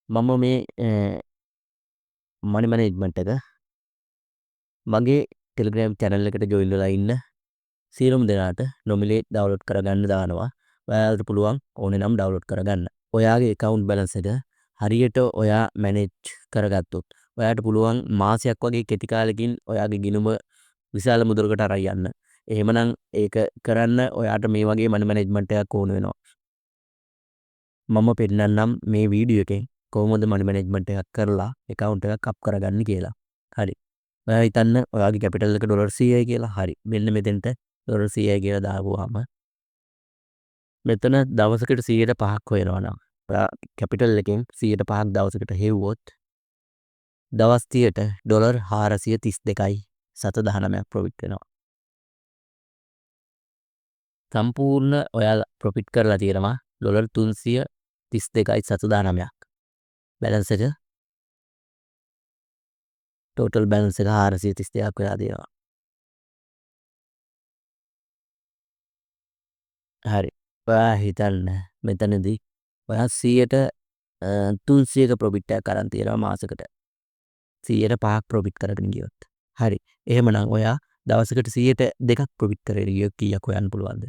මම මේ මනි මැනේජ්මන්ට් එක මගේ ටෙලිග්‍රෑම් channel එකට join වෙලා ඉන්න සියලුම දෙනාට නොමිලේ download කරගන්න දානවා. ඔයාලට පුළුවන් ඕනේ නම් download කරගන්න. ඔයාගේ account balance එක හරියට ඔයා manage කරගත්තොත් ඔයාට පුළුවන් මාසයක් වගේ කෙටි කාලෙකින් ඔයාගේ ගිණුම විශාල මුදලකට අරන් යන්න. එහෙමනම් ඒක කරන්න ඔයාට මේ වගේ මනි මැනේජ්මන්ට් එකක් ඕන වෙනවා. මම පෙන්නන්නම් මේ වීඩියෝ එකෙන් කොහොමද මනි මැනේජ්මන්ට් එකක් කරලා account එකක් up කරගන්නේ කියලා. හරි. ඔයා හිතන්න ඔයාගේ කැපිටල් එක ඩොලර් 100යි කියලා. හරි. මෙන්න මෙතෙන්ට ඩොලර් 100යි කියලා දාපුවාම මෙතන දවසකට 105ක් හොයනවා නම් ඔයා කැපිටල් එකෙන් 105ක් දවසකට හෙව්වොත් දවස් 30ට ඩොලර් 432යි 719ක් ප්‍රොෆිට් වෙනවා. සම්පූර්ණ ඔයාලා ප්‍රොෆිට් කරලා තියෙනවා ඩොලර් 332යි 719ක්. බැලන්ස් එක ටෝටල් බැලන්ස් එක 432ක් වෙලා තියෙනවා. හරි. ඔයා හිතන්න මෙතනදී ඔයා 100ට 300ක ප්‍රොෆිට් එකක් අරන් තියෙනවා මාසෙකට. 100ට 5ක් ප්‍රොෆිට් කරගෙන ගියොත්. හරි. එහෙමනම් ඔයා දවසකට 100ට 2ක් ප්‍රොෆිට් කරගෙන ගියොත් කීයක් හොයන්න පුළුවන්ද?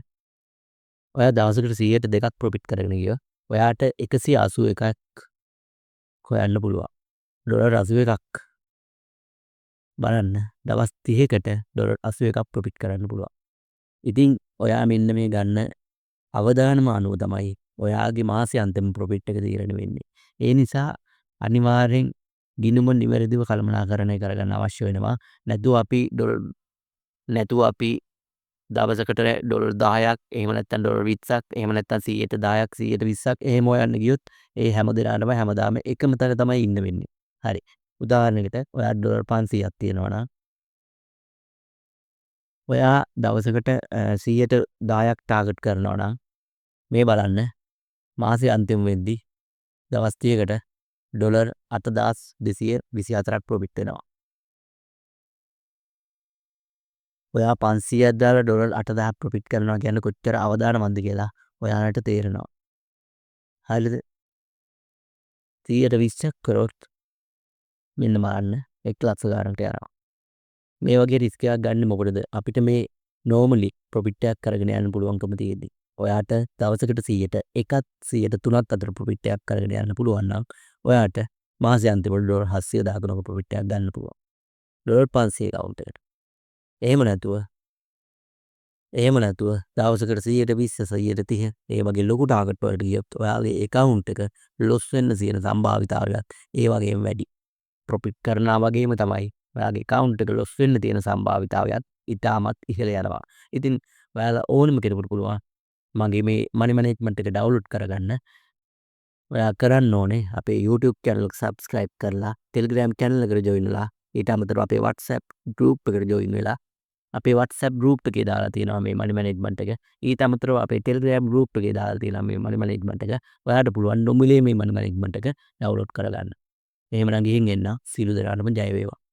ඔයා දවසකට 100ට 2ක් ප්‍රොෆිට් කරගෙන ගියොත් ඔයාට 181ක් හොයන්න පුළුවන්. ඩොලර් 81ක් බලන්න දවස් 30කට ඩොලර් 81ක් ප්‍රොෆිට් කරන්න පුළුවන්. ඉතින් ඔයා මෙන්න මේ ගන්න අවදානම අනුව තමයි ඔයාගේ මාසෙ අන්තිම ප්‍රොෆිට් එක තීරණය වෙන්නේ. ඒ නිසා අනිවාර්යෙන් ගිණුම නිවැරදිව කළමනාකරණය කරගන්න අවශ්‍ය වෙනවා. නැතුව අපි දවසකට ඩොලර් 10ක් එහෙම නැත්නම් ඩොලර් 20ක් එහෙම නැත්නම් 100ට 10ක් 100ට 20ක් එහෙම හොයන්න ගියොත් ඒ හැම දිනාටම හැමදාම එකම තැන තමයි ඉන්න වෙන්නේ. හරි. උදාහරණයකට ඔයාට ඩොලර් 500ක් තියෙනවා නම් ඔයා දවසකට 100ට 10ක් ටාගට් කරනවා නම් මේ බලන්න මාසෙ අන්තිම වෙද්දි දවස් 30කට ඩොලර් 8224ක් ප්‍රොෆිට් වෙනවා. ඔයා 500ක් දාලා ඩොලර් 8000ක් ප්‍රොෆිට් කරනවා කියන්නේ කොච්චර අවදානමක්ද කියලා ඔයාලට තේරෙනවා. හරිද? 120ක් කරොත් මෙන්න බලන්න 1 ලක්ෂ ගානකට යනවා. මේ වගේ රිස්ක් එකක් ගන්න මොකටද? අපිට මේ normally ප්‍රොෆිට් එකක් කරගෙන යන්න පුළුවන්කම තියෙද්දි. ඔයාට දවසකට 100ට 1ත් 100ට 3ත් අතර ප්‍රොෆිට් එකක් කරගෙන යන්න පුළුවන් නම් ඔයාට මාසෙ අන්තිමට ඩොලර් 713ක ප්‍රොෆිට් එකක් ගන්න පුළුවන්. ඩොලර් 500 account එකට. එහෙම නැතුව දවසකට 120 130 ඒ වගේ ලොකු ටාගට් වලට ගියොත් ඔයාගේ account එක ලොස් වෙන්න තියෙන සම්භාවිතාවයත් ඒ වගේම වැඩි. ප්‍රොෆිට් කරනවා වගේම තමයි ඔයාගේ account එක ලොස් වෙන්න තියෙන සම්භාවිතාවයත් ඉතාමත් ඉහළ යනවා. ඉතින් ඔයාලා ඕනම කෙනෙකුට පුළුවන් මගේ මේ මනි මැනේජ්මන්ට් එක ඩවුන්ලෝඩ් කරගන්න. ඔයා කරන්න ඕනේ අපේ YouTube channel එක subscribe කරලා Telegram channel එකට join වෙලා ඊට අමතරව අපේ WhatsApp group එකට join වෙලා අපේ WhatsApp group එකේ දාලා තියෙනවා මේ මනි මැනේජ්මන්ට් එක. ඊට අමතරව අපේ Telegram group එකේ දාලා තියෙනවා මේ මනි මැනේජ්මන්ට් එක. ඔයාට පුළුවන් නොමිලේ මේ මනි මැනේජ්මන්ට් එක ඩවුන්ලෝඩ් කරගන්න. එහෙමනම් ගිහින් එන්න. සියලු දෙනාටම ජය වේවා.